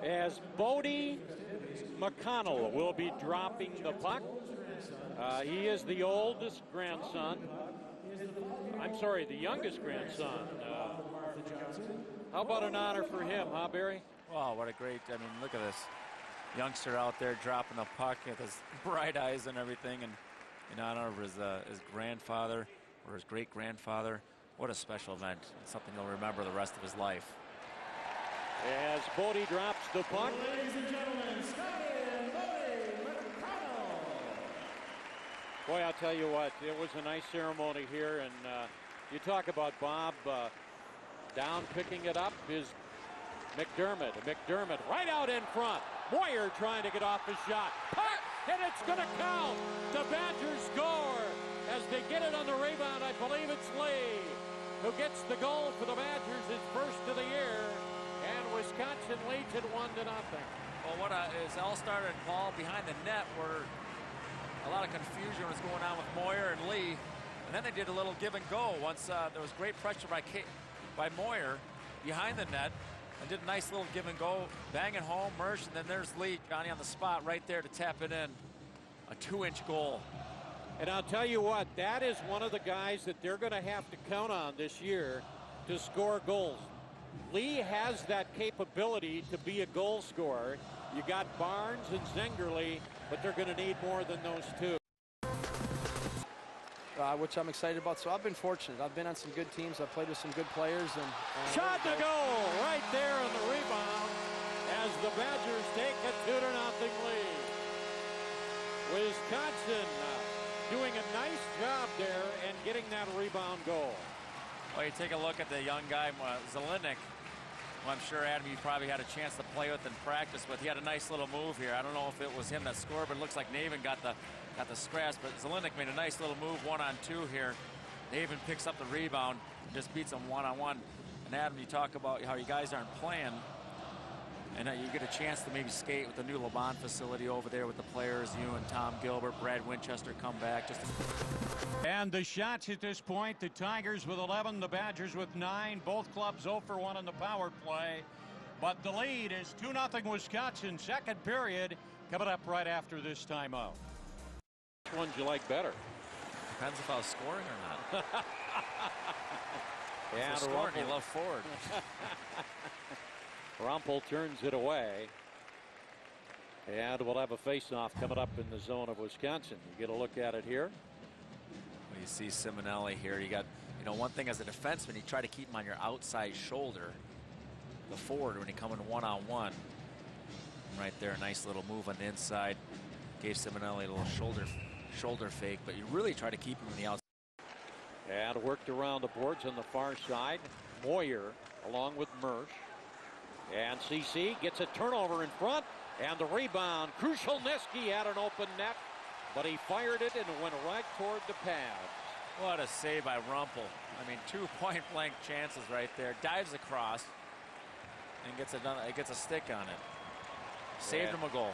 as Bodie McConnell will be dropping the puck. He is the oldest grandson. I'm sorry, the youngest grandson. How about an honor for him, huh, Barry? Wow, what a great, I mean, look at this youngster out there dropping the puck with his bright eyes and everything, and in honor of his grandfather or his great-grandfather. What a special event. It's something he'll remember the rest of his life. As Bodie drops the puck. Ladies and gentlemen, Scott McConnell. Boy, I'll tell you what, it was a nice ceremony here, and you talk about Bob down picking it up is McDermott. McDermott right out in front. Meuer trying to get off his shot. Puck, and it's going to count. The Badgers score as they get it on the rebound. I believe it's Lee who gets the goal for the Badgers, his first of the year. And Wisconsin leads it 1-0. Well, it all started, Paul, behind the net where a lot of confusion was going on with Meuer and Lee. And then they did a little give and go once there was great pressure by Meuer behind the net, and did a nice little give and go, bang it home, Mersch, and then there's Lee, Johnny on the spot right there to tap it in. A 2-inch goal. And I'll tell you what, that is one of the guys that they're going to have to count on this year to score goals. Lee has that capability to be a goal scorer. You got Barnes and Zengerle, but they're going to need more than those two. Which I'm excited about. So I've been fortunate. I've been on some good teams. I've played with some good players. And shot to goal right there on the rebound as the Badgers take a 2-0 lead. Wisconsin doing a nice job there and getting that rebound goal. Well, you take a look at the young guy, Zelinick, who I'm sure, Adam, you probably had a chance to play with and practice with. He had a nice little move here. I don't know if it was him that scored, but it looks like Navin got the scratch, but Zelinick made a nice little move 1-on-2 here. Navin picks up the rebound and just beats him 1-on-1. And Adam, you talk about how you guys aren't playing, and you get a chance to maybe skate with the new LeBon facility over there with the players, you and Tom Gilbert, Brad Winchester come back. And the shots at this point, the Tigers with 11, the Badgers with 9. Both clubs 0 for 1 on the power play. But the lead is 2-0 Wisconsin. Second period coming up right after this timeout. Which ones you like better? Depends if I was scoring or not. Yeah, scoring, you love forward. Rumpel turns it away. And we'll have a face-off coming up in the zone of Wisconsin. You get a look at it here. Well, you see Simonelli here. You got, one thing as a defenseman, you try to keep him on your outside shoulder, the forward, when you come in one-on-one. Right there, a nice little move on the inside. Gave Simonelli a little shoulder fake, but you really try to keep him on the outside. And worked around the boards on the far side. Meuer along with Mersch. And CC gets a turnover in front. And the rebound. Krushelnyski had an open net, but he fired it and it went right toward the pads. What a save by Rumpel. I mean, 2 point-blank chances right there. Dives across and gets a stick on it. Saved him a goal.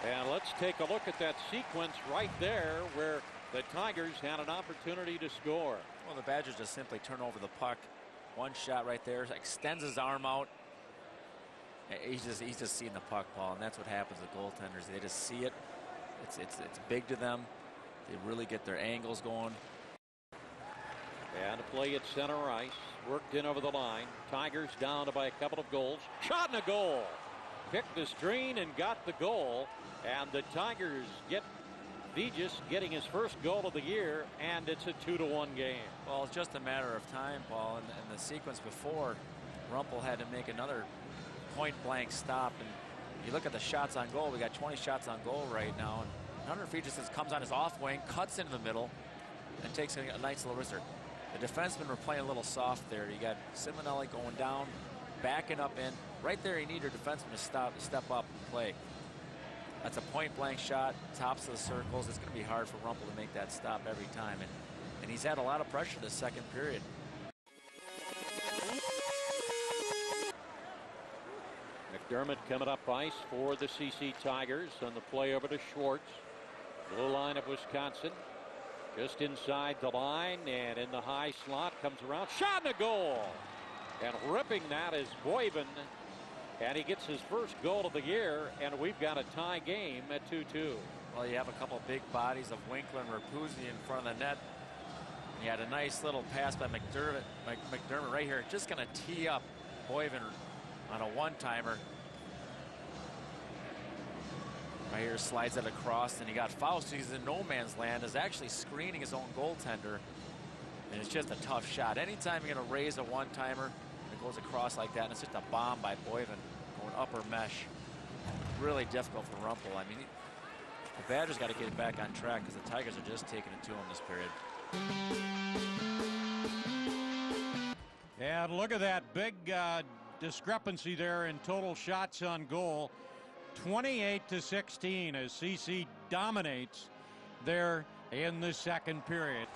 And let's take a look at that sequence right there where the Tigers had an opportunity to score. Well, the Badgers just simply turn over the puck. One shot right there, extends his arm out. He's just seeing the puck, Paul, and that's what happens with goaltenders. They just see it. It's big to them. They really get their angles going. And a play at center ice, worked in over the line. Tigers down by a couple of goals. Shot and a goal. Picked the screen and got the goal. And the Tigers get Fejes getting his first goal of the year, and it's a 2-1 game. Well, it's just a matter of time, Paul. In the sequence before, Rumpel had to make another point-blank stop. And you look at the shots on goal. We got 20 shots on goal right now. And Hunter Fejes comes on his off wing, cuts into the middle, and takes a nice little wrister. The defensemen were playing a little soft there. You got Simonelli going down, backing up in. Right there, you need your defenseman to step up and play. That's a point-blank shot, tops of the circles. It's going to be hard for Rumpel to make that stop every time. And he's had a lot of pressure this second period. McDermott coming up ice for the CC Tigers on the play over to Schwartz. Blue line of Wisconsin. Just inside the line and in the high slot, comes around, shot and a goal. And ripping that is Boivin And he gets his first goal of the year, and we've got a tie game at 2-2. Well, you have a couple big bodies of Winkler and Rapuzzi in front of the net. And you had a nice little pass by McDermott right here. Just going to tee up Boivin on a one-timer. Right here, slides it across, and you got Faust, who's in no man's land, is actually screening his own goaltender. And it's just a tough shot. Anytime you're going to raise a one-timer, it goes across like that, and it's just a bomb by Boivin going upper mesh. Really difficult for Rumpel. I mean, the Badgers got to get back on track because the Tigers are just taking it to them this period. And look at that big discrepancy there in total shots on goal. 28-16 as CC dominates there in the second period.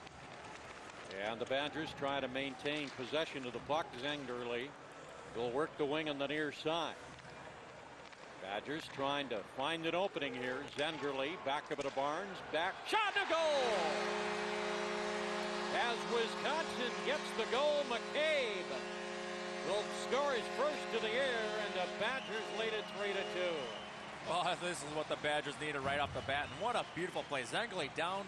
And the Badgers try to maintain possession of the puck. Zengerle will work the wing on the near side. Badgers trying to find an opening here. Zengerle back up to Barnes. Back shot to goal. As Wisconsin gets the goal, McCabe will score his first of the year, and the Badgers lead it 3-2. Oh, this is what the Badgers needed right off the bat, and what a beautiful play. Zengerle down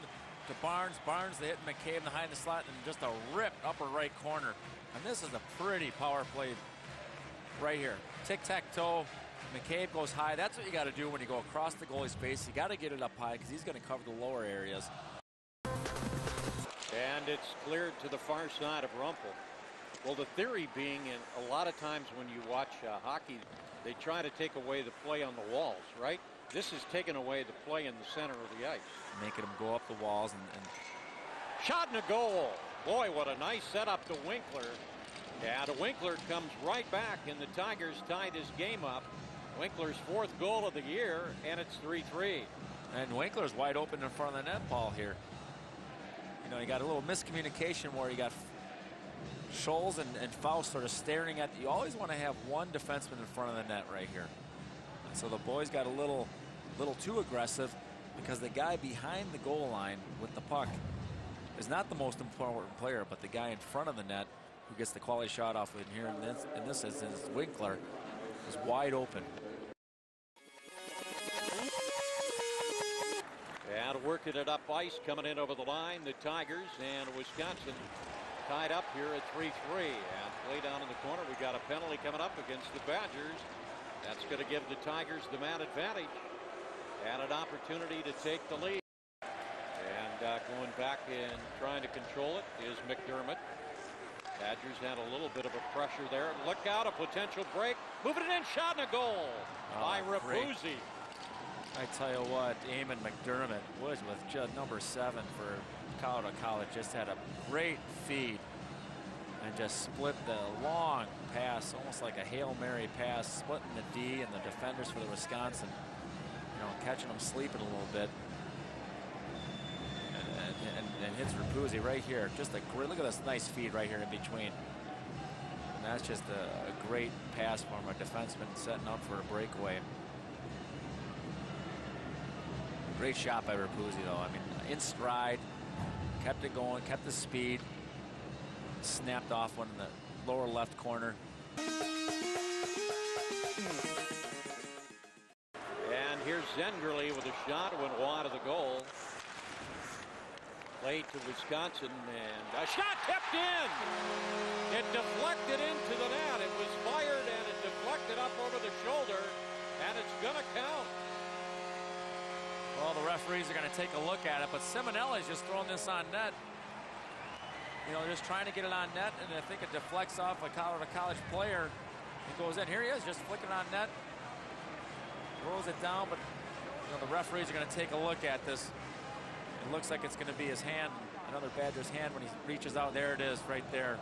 to Barnes. Barnes, they hit McCabe behind the slot, and just a ripped upper right corner. And this is a pretty power play right here. Tic-tac-toe. McCabe goes high. That's what you got to do when you go across the goalie's face. You got to get it up high because he's going to cover the lower areas. And it's cleared to the far side of Rumpel. Well, the theory being, and a lot of times when you watch hockey, they try to take away the play on the walls, right? This is taking away the play in the center of the ice. Making them go up the walls and shot and a goal. Boy, what a nice setup to Winkler. And Winkler comes right back, and the Tigers tie this game up. Winkler's fourth goal of the year, and it's 3-3. And Winkler's wide open in front of the net, Paul, here. You know, you got a little miscommunication where you got Scholes and Faust sort of staring at. You always want to have one defenseman in front of the net right here. And so the boys got a little too aggressive because the guy behind the goal line with the puck is not the most important player, but the guy in front of the net who gets the quality shot off in here. In this instance, Winkler is wide open. And working it up ice, coming in over the line, the Tigers, and Wisconsin tied up here at 3-3. And play down in the corner, we got a penalty coming up against the Badgers. That's going to give the Tigers the man advantage and an opportunity to take the lead. And going back and trying to control it is McDermott. Badgers had a little bit of a pressure there. Look out, a potential break. Moving it in, shot and a goal by Rapuzzi. I tell you what, Eamonn McDermott was with just number 7 for Colorado College. Just had a great feed and just split the long pass, almost like a Hail Mary pass, splitting the D and the defenders for the Wisconsin. You know, catching them sleeping a little bit. And hits Rapuzzi right here. Just a great, look at this nice feed right here in between. And that's just a great pass from a defenseman setting up for a breakaway. Great shot by Rapuzzi, though. I mean, in stride, kept it going, kept the speed, snapped off one in the lower left corner. And here's Zengerle with a shot, went wide of the goal. Played to Wisconsin, and a shot tipped in. It deflected into the net. It was fired, and it deflected up over the shoulder, and it's going to count. Well, the referees are going to take a look at it, but Simonelli's just throwing this on net. You know, just trying to get it on net, and I think it deflects off a Colorado College player. It goes in. Here he is, just flicking on net. Rolls it down, but you know, the referees are going to take a look at this. It looks like it's going to be his hand, another Badger's hand when he reaches out. There it is, right there.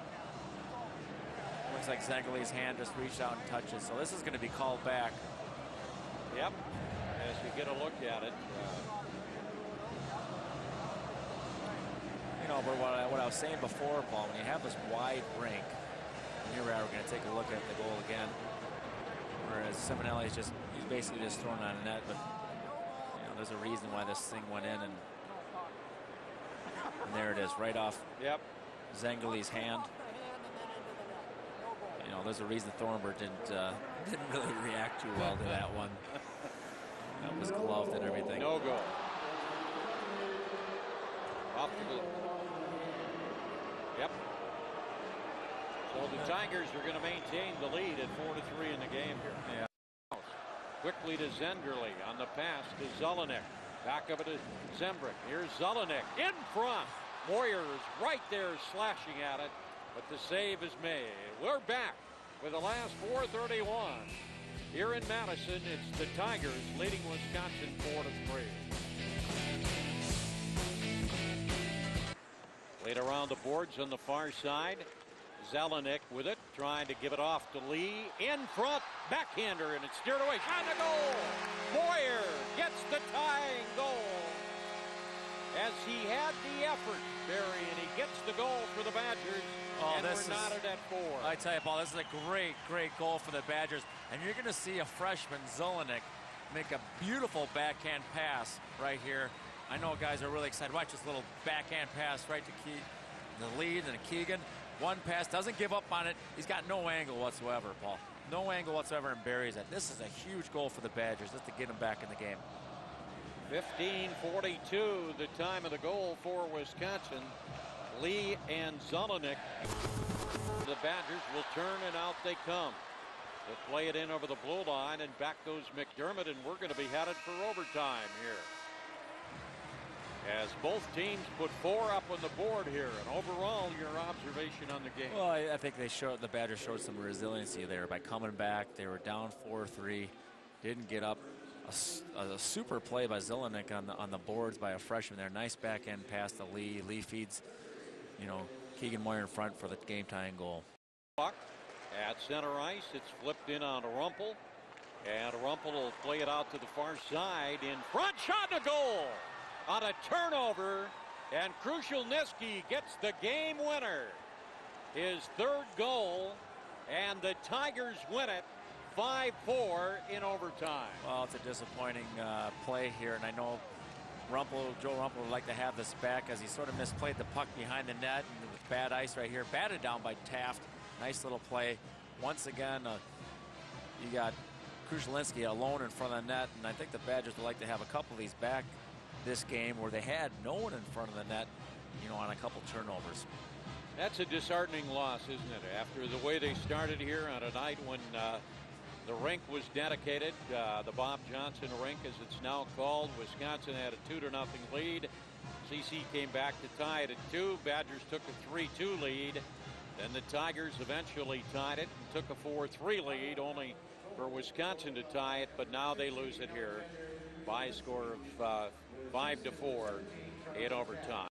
Looks like Zengerle's hand just reached out and touches. So this is going to be called back. Yep. As we get a look at it. You know, but what I was saying before, Paul, when you have this wide rink, and here we are, we're going to take a look at the goal again. Whereas Simonelli's he's basically just throwing on a net, but you know, there's a reason why this thing went in, and there it is, right off Zengerle's hand. there's a reason Thornburg didn't really react too well to that one. That was gloved and everything. No goal. Off to the. Yep. So the Tigers are going to maintain the lead at 4-3 in the game here. Yeah. Quickly to Zenderly on the pass to Zelenik. Back of it to Zembrick. Here's Zelenik in front. Meuer is right there slashing at it, but the save is made. We're back with the last 4:31. Here in Madison, it's the Tigers leading Wisconsin 4-3. Played around the boards on the far side. Zelenik with it, trying to give it off to Lee. In front, backhander, and it's steered away. Shot the goal! Meuer gets the tying goal. As he had the effort, Barry, and he gets the goal for the Badgers. And we're knotted at 4. I tell you, Paul, this is a great goal for the Badgers. And you're going to see a freshman, Zelenik, make a beautiful backhand pass right here. I know guys are really excited. Watch this little backhand pass right to the lead and Keegan. One pass, doesn't give up on it. He's got no angle whatsoever, Paul. No angle whatsoever, and buries it. This is a huge goal for the Badgers just to get them back in the game. 15:42, the time of the goal for Wisconsin. Lee and Zelenik. The Badgers will turn, and out they come. They'll play it in over the blue line, and back goes McDermott, and we're going to be headed for overtime here. As both teams put 4 up on the board here, and overall, your observation on the game? Well, I think the Badgers showed some resiliency there by coming back. They were down 4-3, didn't get up. A super play by Zelenik on the boards by a freshman there. Nice backhand pass to Lee. Lee feeds, Keegan Meuer in front for the game-tying goal. At center ice, it's flipped in on Rumpel, and Rumpel will play it out to the far side. In front, shot and a goal on a turnover, and Krushelnyski gets the game winner. His 3rd goal, and the Tigers win it 5-4 in overtime. Well, it's a disappointing play here, and I know Joel Rumpel would like to have this back as he sort of misplayed the puck behind the net, and with bad ice right here, batted down by Taft. Nice little play. Once again, you got Krushelnyski alone in front of the net, and I think the Badgers would like to have a couple of these back this game where they had no one in front of the net, on a couple turnovers. That's a disheartening loss, isn't it? After the way they started here on a night when the rink was dedicated, the Bob Johnson rink, as it's now called. Wisconsin had a 2-0 lead. CC came back to tie it at 2. Badgers took a 3-2 lead. Then the Tigers eventually tied it and took a 4-3 lead, only for Wisconsin to tie it. But now they lose it here by a score of 5-4 in overtime.